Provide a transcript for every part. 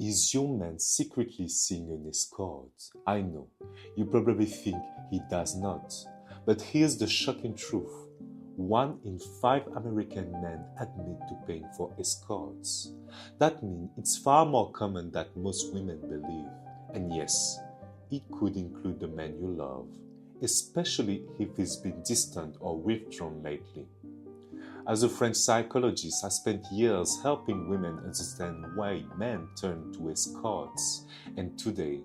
Is your man secretly seeing an escort? I know, you probably think he does not. But here's the shocking truth. 1 in 5 American men admit to paying for escorts. That means it's far more common than most women believe. And yes, it could include the man you love, especially if he's been distant or withdrawn lately. As a French psychologist, I spent years helping women understand why men turn to escorts, and today,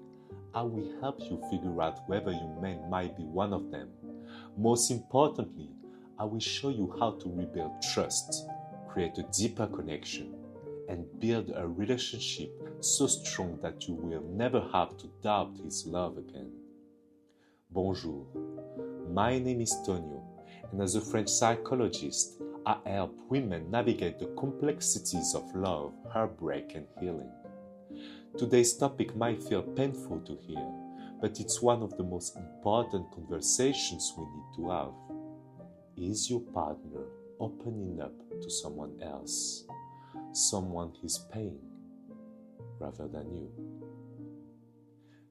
I will help you figure out whether your man might be one of them. Most importantly, I will show you how to rebuild trust, create a deeper connection, and build a relationship so strong that you will never have to doubt his love again. Bonjour, my name is Tonio, and as a French psychologist, I help women navigate the complexities of love, heartbreak, and healing. Today's topic might feel painful to hear, but it's one of the most important conversations we need to have. Is your partner opening up to someone else, someone he's paying, rather than you?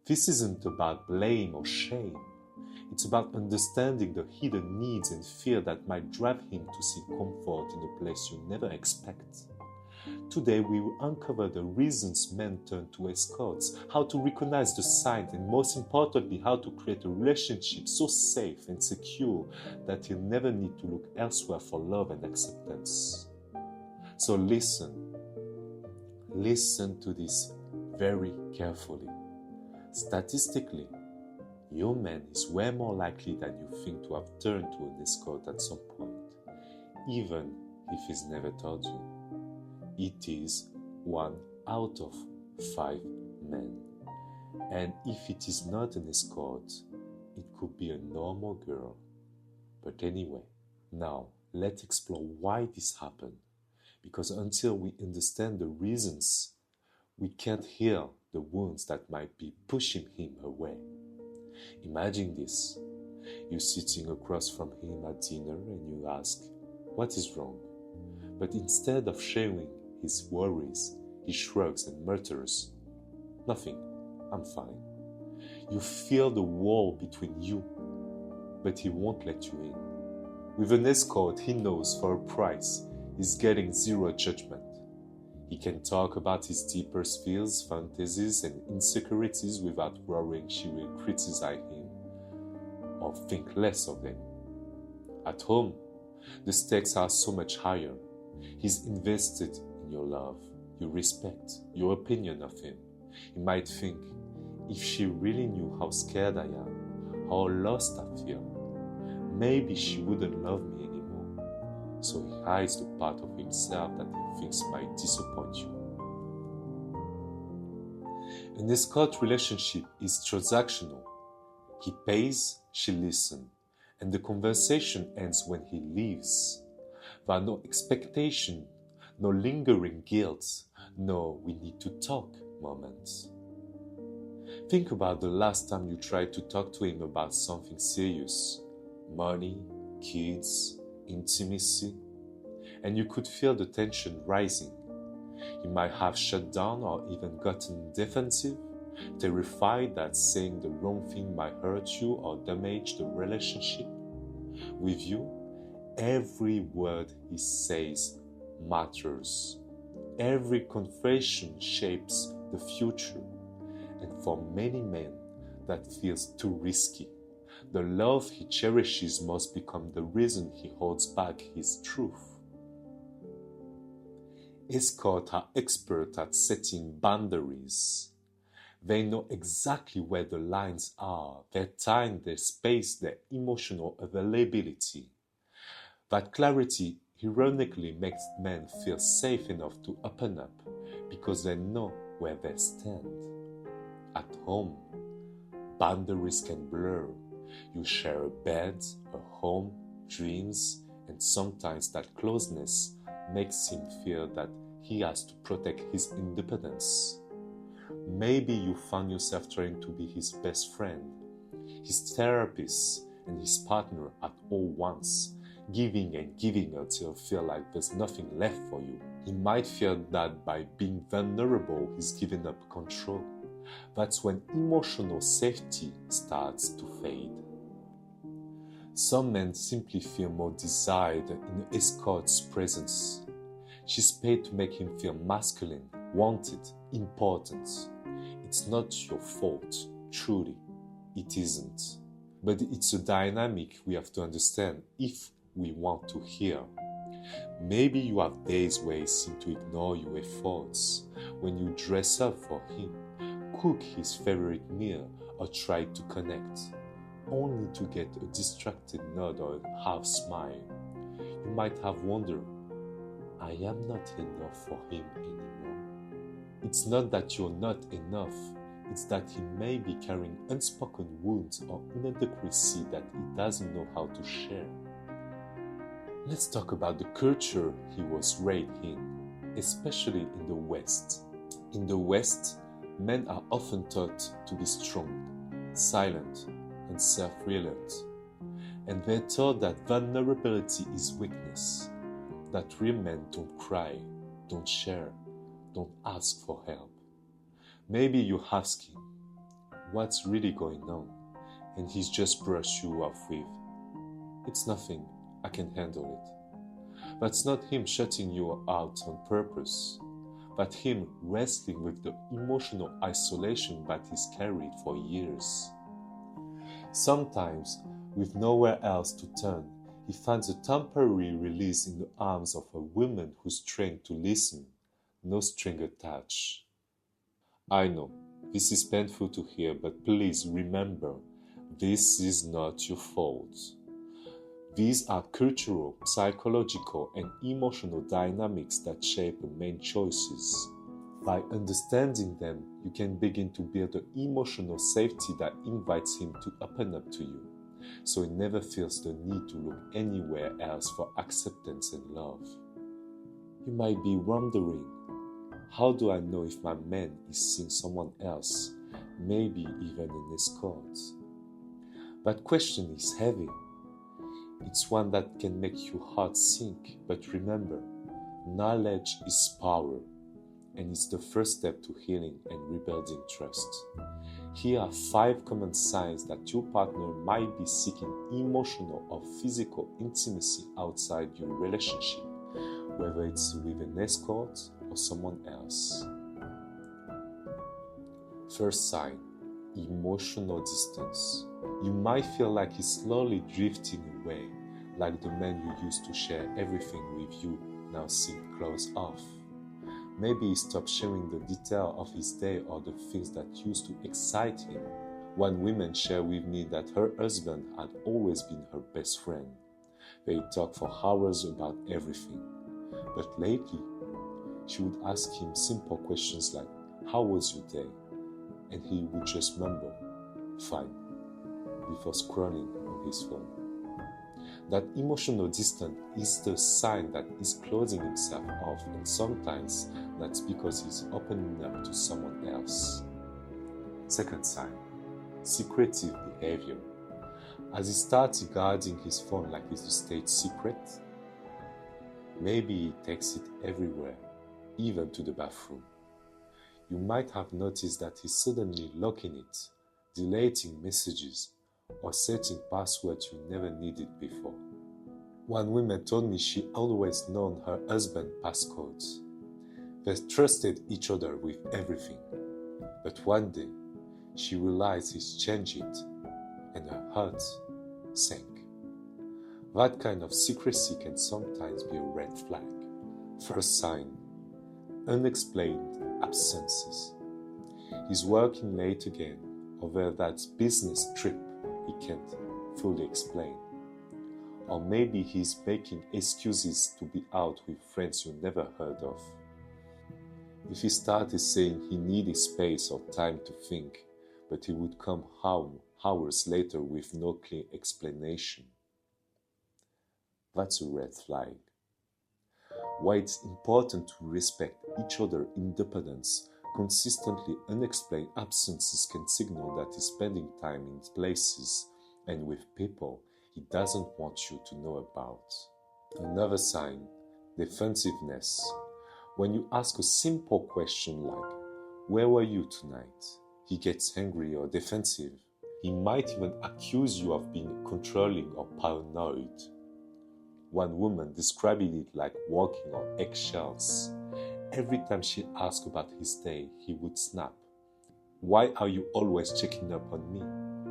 This isn't about blame or shame. It's about understanding the hidden needs and fear that might drive him to seek comfort in a place you never expect. Today we will uncover the reasons men turn to escorts, how to recognize the signs, and most importantly, how to create a relationship so safe and secure that he'll never need to look elsewhere for love and acceptance. So listen to this very carefully. Statistically, your man is way more likely than you think to have turned to an escort at some point, even if he's never told you. It is 1 out of 5 men. And if it is not an escort, it could be a normal girl. But anyway, now let's explore why this happened. Because until we understand the reasons, we can't heal the wounds that might be pushing him away. Imagine this. You're sitting across from him at dinner and you ask, what is wrong? But instead of sharing his worries, he shrugs and mutters, nothing, I'm fine. You feel the wall between you, but he won't let you in. With an escort, he knows for a price, he's getting zero judgment. He can talk about his deeper fears, fantasies, and insecurities without worrying she will criticize him or think less of them. At home, the stakes are so much higher. He's invested in your love, your respect, your opinion of him. He might think, if she really knew how scared I am, how lost I feel, maybe she wouldn't love me anymore. So he hides the part of himself that he thinks might disappoint you. An escort relationship is transactional. He pays, she listens, and the conversation ends when he leaves. There are no expectations, no lingering guilt, no we need to talk moments. Think about the last time you tried to talk to him about something serious. Money, kids, intimacy, and you could feel the tension rising. You might have shut down or even gotten defensive, terrified that saying the wrong thing might hurt you or damage the relationship. With you, every word he says matters. Every confession shapes the future, and for many men, that feels too risky. The love he cherishes must become the reason he holds back his truth. Escorts are experts at setting boundaries. They know exactly where the lines are, their time, their space, their emotional availability. That clarity ironically makes men feel safe enough to open up because they know where they stand. At home, boundaries can blur. You share a bed, a home, dreams, and sometimes that closeness makes him feel that he has to protect his independence. Maybe you found yourself trying to be his best friend, his therapist, and his partner at all once, giving and giving until you feel like there's nothing left for you. He might feel that by being vulnerable, he's giving up control. That's when emotional safety starts to fade. Some men simply feel more desired in an escort's presence. She's paid to make him feel masculine, wanted, important. It's not your fault, truly. It isn't. But it's a dynamic we have to understand if we want to heal. Maybe you have days where he seems to ignore your efforts, when you dress up for him, cook his favorite meal, or try to connect, only to get a distracted nod or a half smile. You might have wondered, I am not enough for him anymore. It's not that you're not enough, it's that he may be carrying unspoken wounds or inadequacy that he doesn't know how to share. Let's talk about the culture he was raised in, especially in the West. In the West, men are often taught to be strong, silent, and self-reliant. And they're taught that vulnerability is weakness, that real men don't cry, don't share, don't ask for help. Maybe you're asking, what's really going on? And he's just brushed you off with, it's nothing, I can handle it. That's not him shutting you out on purpose, but him wrestling with the emotional isolation that he's carried for years. Sometimes, with nowhere else to turn, he finds a temporary release in the arms of a woman who's trained to listen, no string attached. I know, this is painful to hear, but please remember, this is not your fault. These are cultural, psychological, and emotional dynamics that shape the main choices. By understanding them, you can begin to build an emotional safety that invites him to open up to you, so he never feels the need to look anywhere else for acceptance and love. You might be wondering, how do I know if my man is seeing someone else, maybe even an escort? That question is heavy. It's one that can make your heart sink, but remember, knowledge is power, and it's the first step to healing and rebuilding trust. Here are 5 common signs that your partner might be seeking emotional or physical intimacy outside your relationship, whether it's with an escort or someone else. First sign, emotional distance. You might feel like he's slowly drifting away, like the man you used to share everything with you now seems closed off. Maybe he stopped sharing the detail of his day or the things that used to excite him. One woman shared with me that her husband had always been her best friend. They talked for hours about everything. But lately, she would ask him simple questions like, "How was your day?" And he would just mumble, "Fine," before scrolling on his phone. That emotional distance is the sign that he's closing himself off, and sometimes that's because he's opening up to someone else. Second sign, secretive behavior. As he starts guarding his phone like it's a state secret, maybe he takes it everywhere, even to the bathroom. You might have noticed that he's suddenly locking it, deleting messages, or setting passwords you never needed before. One woman told me she always known her husband's passcodes. They trusted each other with everything. But one day, she realized he's changed it, and her heart sank. That kind of secrecy can sometimes be a red flag. First sign, unexplained absences. He's working late again, or that business trip he can't fully explain. Or maybe he's making excuses to be out with friends you never heard of. If he started saying he needed space or time to think, but he would come home hours later with no clear explanation, that's a red flag. Why it's important to respect each other's independence. Consistently unexplained absences can signal that he's spending time in places and with people he doesn't want you to know about. Another sign, defensiveness. When you ask a simple question like, "Where were you tonight?" he gets angry or defensive. He might even accuse you of being controlling or paranoid. One woman described it like walking on eggshells. Every time she asked about his day, he would snap. "Why are you always checking up on me?"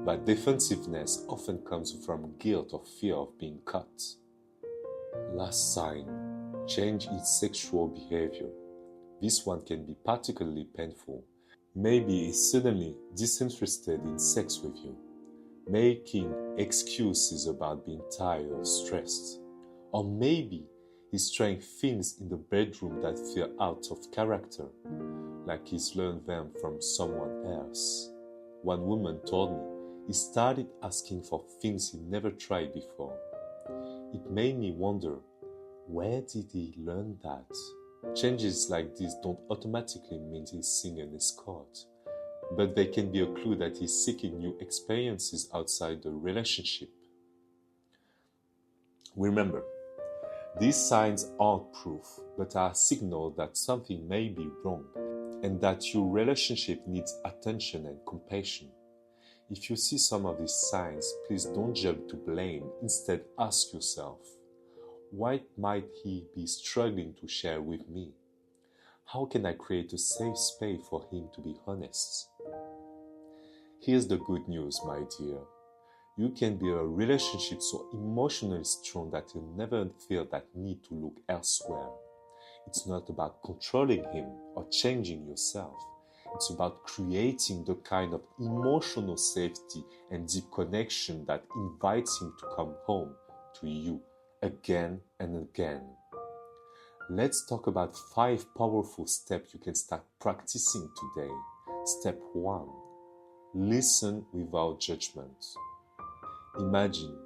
But defensiveness often comes from guilt or fear of being caught. Last sign, change in sexual behavior. This one can be particularly painful. Maybe he's suddenly disinterested in sex with you, making excuses about being tired or stressed. Or maybe he's trying things in the bedroom that feel out of character, like he's learned them from someone else. One woman told me he started asking for things he never tried before. It made me wonder, where did he learn that? Changes like this don't automatically mean he's seeing an escort, but they can be a clue that he's seeking new experiences outside the relationship. Remember, these signs aren't proof, but are a signal that something may be wrong and that your relationship needs attention and compassion. If you see some of these signs, please don't jump to blame. Instead, ask yourself, what might he be struggling to share with me? How can I create a safe space for him to be honest? Here's the good news, my dear. You can be in a relationship so emotionally strong that you'll never feel that need to look elsewhere. It's not about controlling him or changing yourself. It's about creating the kind of emotional safety and deep connection that invites him to come home to you again and again. Let's talk about 5 powerful steps you can start practicing today. Step 1. Listen without judgment. Imagine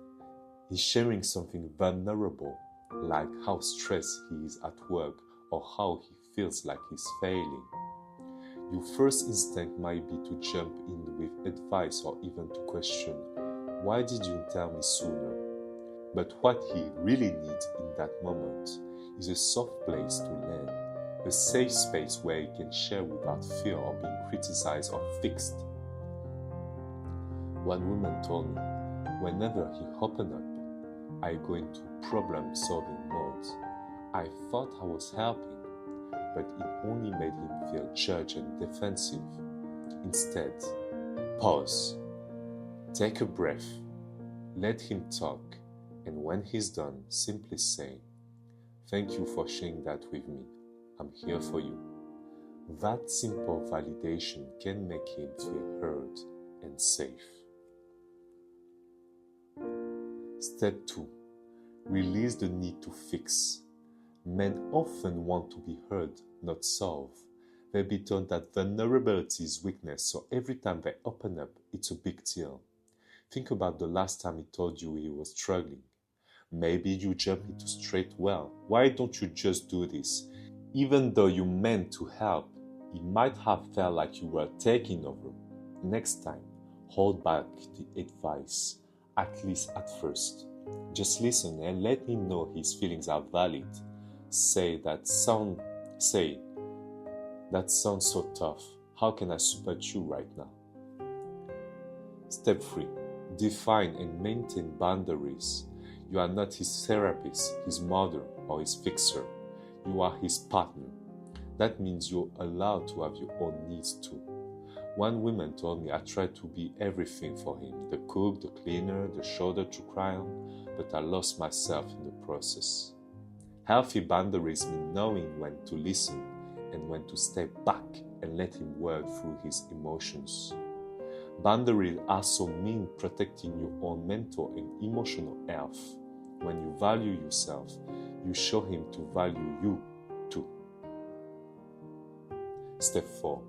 he's sharing something vulnerable, like how stressed he is at work or how he feels like he's failing. Your first instinct might be to jump in with advice or even to question, "Why did you tell me sooner?" But what he really needs in that moment is a soft place to land, a safe space where he can share without fear of being criticized or fixed. One woman told me, whenever he opened up, I go into problem-solving mode. I thought I was helping, but it only made him feel judged and defensive. Instead, pause, take a breath, let him talk, and when he's done, simply say, "Thank you for sharing that with me. I'm here for you." That simple validation can make him feel heard and safe. Step 2. Release the need to fix. Men often want to be heard, not solved. They've been taught that vulnerability is weakness, so every time they open up, it's a big deal. Think about the last time he told you he was struggling. Maybe you jump into straight, "Well, why don't you just do this?" Even though you meant to help, it might have felt like you were taking over. Next time, hold back the advice, at least at first. Just listen and let him know his feelings are valid. Say, "That sounds so tough. How can I support you right now?" Step 3. Define and maintain boundaries. You are not his therapist, his mother, or his fixer. You are his partner. That means you're allowed to have your own needs too. One woman told me I tried to be everything for him, the cook, the cleaner, the shoulder to cry on, but I lost myself in the process. Healthy boundaries mean knowing when to listen and when to step back and let him work through his emotions. Boundaries also mean protecting your own mental and emotional health. When you value yourself, you show him to value you too. Step 4.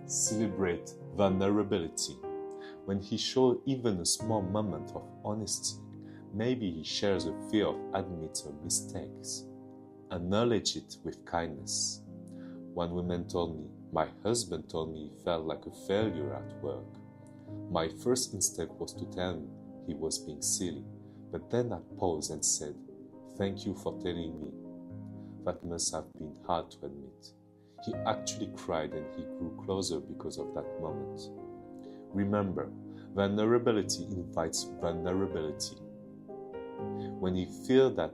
Celebrate vulnerability. When he shows even a small moment of honesty, maybe he shares a fear of admitting mistakes. Acknowledge it with kindness. One woman told me, "My husband told me he felt like a failure at work. My first instinct was to tell him he was being silly, but then I paused and said, 'Thank you for telling me.' That must have been hard to admit. He actually cried and he grew closer because of that moment. Remember, vulnerability invites vulnerability. When he feels that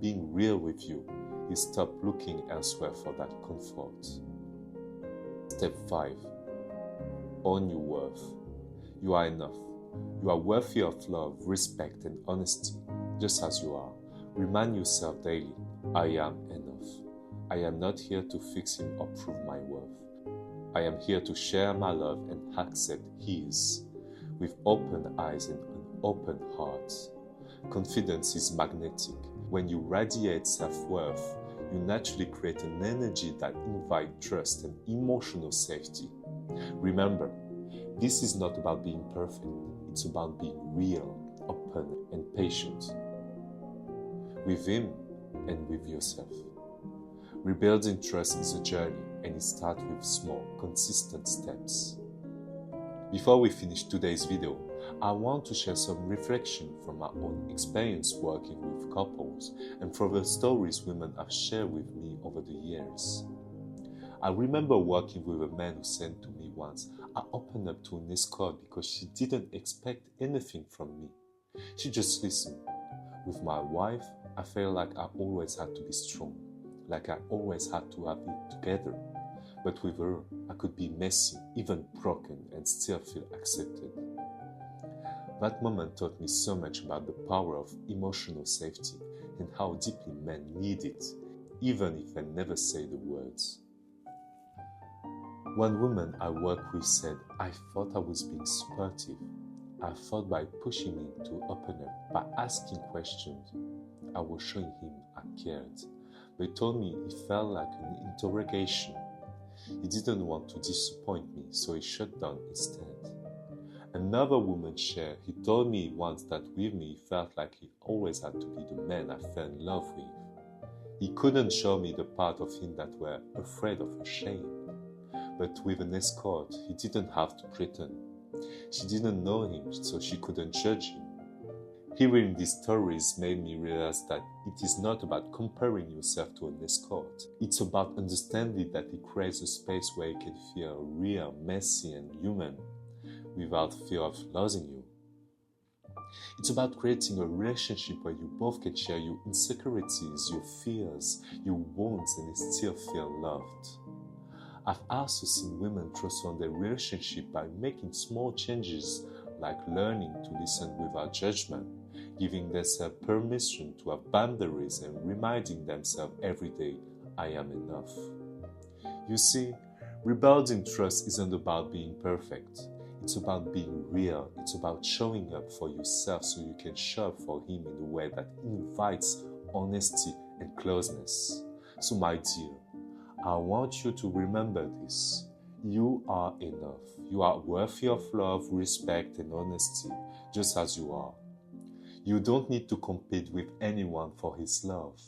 being real with you, he stops looking elsewhere for that comfort. Step 5. Own your worth. You are enough. You are worthy of love, respect, and honesty, just as you are. Remind yourself daily, I am enough. I am not here to fix him or prove my worth. I am here to share my love and accept his, with open eyes and an open heart. Confidence is magnetic. When you radiate self-worth, you naturally create an energy that invites trust and emotional safety. Remember, this is not about being perfect. It's about being real, open, and patient with him and with yourself. Rebuilding trust is a journey, and it starts with small, consistent steps. Before we finish today's video, I want to share some reflection from my own experience working with couples and from the stories women have shared with me over the years. I remember working with a man who said to me once, I opened up to an escort because she didn't expect anything from me. She just listened. With my wife, I felt like I always had to be strong, like I always had to have it together. But with her, I could be messy, even broken, and still feel accepted. That moment taught me so much about the power of emotional safety and how deeply men need it, even if they never say the words. One woman I worked with said, I thought I was being supportive. I thought by pushing him to open up, by asking questions, I was showing him I cared. But he told me it felt like an interrogation. He didn't want to disappoint me, so he shut down instead. Another woman shared, he told me once that with me he felt like he always had to be the man I fell in love with. He couldn't show me the part of him that were afraid of her shame. But with an escort, he didn't have to pretend. She didn't know him, so she couldn't judge him. Hearing these stories made me realize that it is not about comparing yourself to an escort. It's about understanding that it creates a space where you can feel real, messy, and human without fear of losing you. It's about creating a relationship where you both can share your insecurities, your fears, your wounds, and still feel loved. I've also seen women transform their relationship by making small changes like learning to listen without judgment, giving themselves permission to have boundaries and reminding themselves every day, I am enough. You see, rebuilding trust isn't about being perfect. It's about being real. It's about showing up for yourself so you can show up for him in a way that invites honesty and closeness. So my dear, I want you to remember this. You are enough. You are worthy of love, respect, and honesty, just as you are. You don't need to compete with anyone for his love.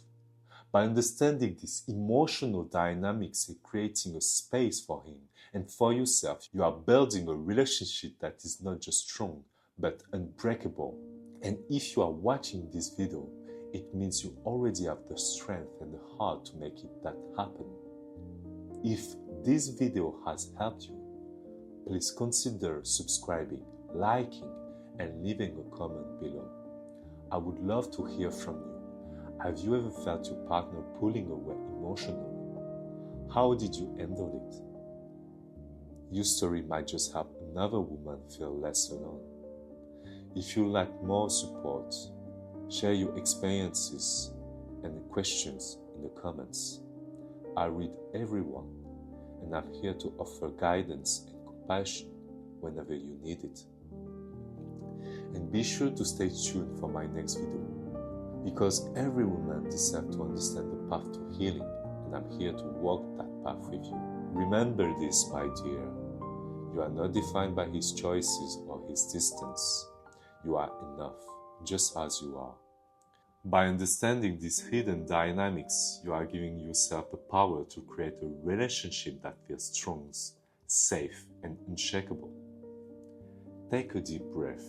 By understanding these emotional dynamics and creating a space for him and for yourself, you are building a relationship that is not just strong, but unbreakable. And if you are watching this video, it means you already have the strength and the heart to make that happen. If this video has helped you, please consider subscribing, liking, and leaving a comment below. I would love to hear from you. Have you ever felt your partner pulling away emotionally? How did you handle it? Your story might just help another woman feel less alone. If you like more support, share your experiences and questions in the comments. I read everyone, and I'm here to offer guidance and compassion whenever you need it. And be sure to stay tuned for my next video, because every woman deserves to understand the path to healing, and I'm here to walk that path with you. Remember this, my dear. You are not defined by his choices or his distance. You are enough, just as you are. By understanding these hidden dynamics, you are giving yourself the power to create a relationship that feels strong, safe, and unshakable. Take a deep breath.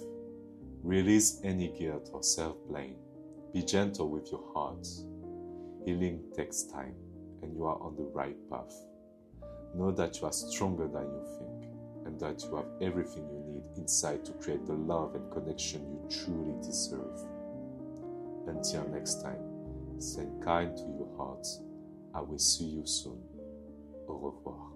Release any guilt or self-blame. Be gentle with your heart. Healing takes time, and you are on the right path. Know that you are stronger than you think, and that you have everything you need inside to create the love and connection you truly deserve. Until next time, stay kind to your heart. I will see you soon. Au revoir.